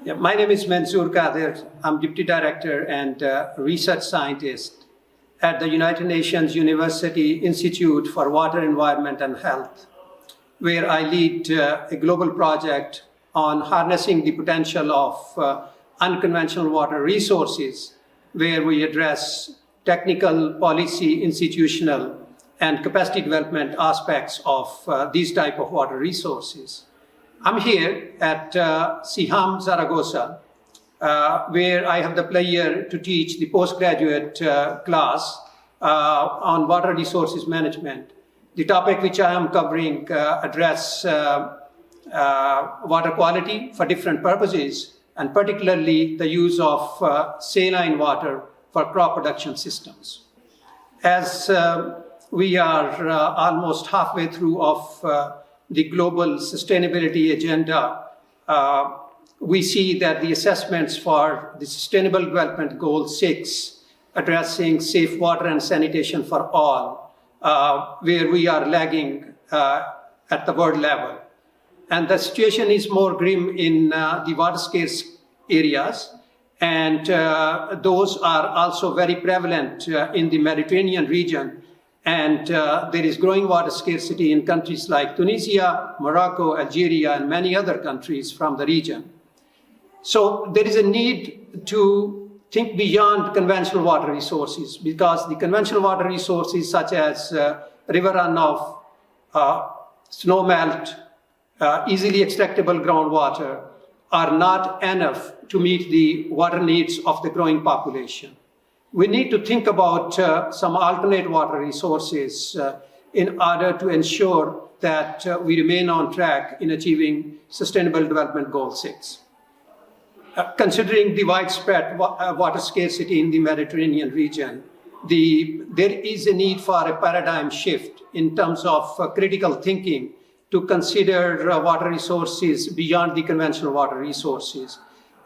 Yeah, my name is Manzoor Qadir. I'm Deputy Director and Research Scientist at the United Nations University Institute for Water, Environment and Health, where I lead a global project on harnessing the potential of unconventional water resources, where we address technical, policy, institutional, and capacity development aspects of these type of water resources. I'm here at Siham, Zaragoza, where I have the pleasure to teach the postgraduate class on water resources management. The topic which I am covering address water quality for different purposes, and particularly the use of saline water for crop production systems. As we are almost halfway through of the global sustainability agenda, we see that the assessments for the Sustainable Development Goal 6, addressing safe water and sanitation for all, where we are lagging at the world level. And the situation is more grim in the water scarce areas, and those are also very prevalent in the Mediterranean region. And there is growing water scarcity in countries like Tunisia, Morocco, Algeria, and many other countries from the region. So there is a need to think beyond conventional water resources, because the conventional water resources such as river runoff, snow melt, easily extractable groundwater are not enough to meet the water needs of the growing population. We need to think about some alternate water resources in order to ensure that we remain on track in achieving Sustainable Development Goal 6. Considering the widespread water scarcity in the Mediterranean region, there is a need for a paradigm shift in terms of critical thinking to consider water resources beyond the conventional water resources.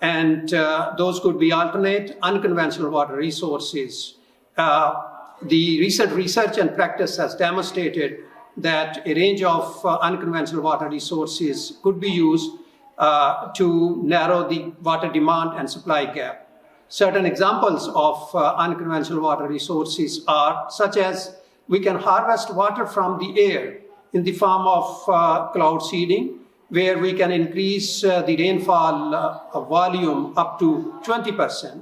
And those could be alternate, unconventional water resources. The recent research and practice has demonstrated that a range of unconventional water resources could be used to narrow the water demand and supply gap. Certain examples of unconventional water resources are such as we can harvest water from the air in the form of cloud seeding, where we can increase the rainfall volume up to 20%.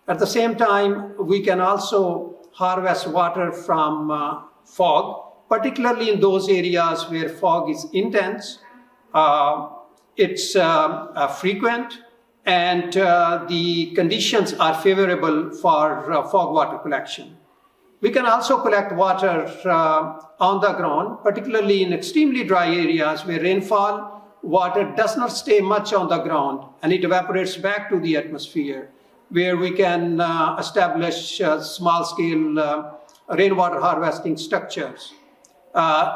At the same time, we can also harvest water from fog, particularly in those areas where fog is intense, it's frequent, and the conditions are favorable for fog water collection. We can also collect water on the ground, particularly in extremely dry areas where rainfall water does not stay much on the ground and it evaporates back to the atmosphere, where we can establish small-scale rainwater harvesting structures.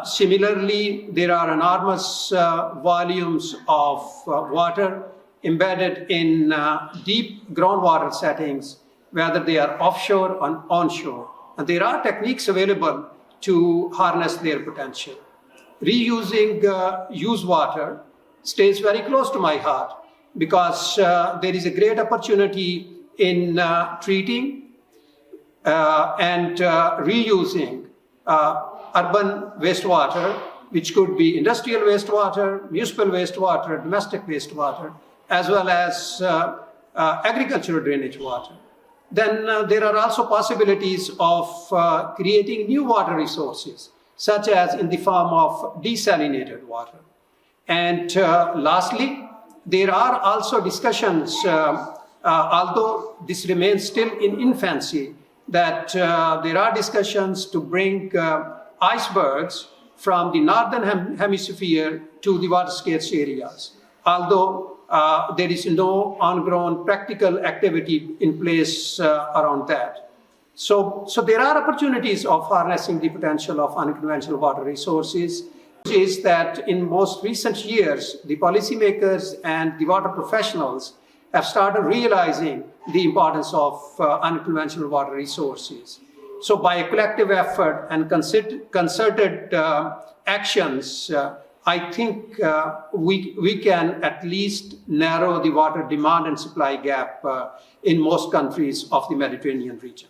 Similarly, there are enormous volumes of water embedded in deep groundwater settings, whether they are offshore or onshore. And there are techniques available to harness their potential. Reusing used water stays very close to my heart, because there is a great opportunity in treating and reusing urban wastewater, which could be industrial wastewater, municipal wastewater, domestic wastewater, as well as agricultural drainage water. Then there are also possibilities of creating new water resources, such as in the form of desalinated water. And lastly, there are also discussions, although this remains still in infancy, that there are discussions to bring icebergs from the northern hemisphere to the water scarce areas, although there is no on-ground practical activity in place around that. So there are opportunities of harnessing the potential of unconventional water resources. Is that in most recent years, the policymakers and the water professionals have started realizing the importance of unconventional water resources. So by a collective effort and concerted actions, I think we can at least narrow the water demand and supply gap in most countries of the Mediterranean region.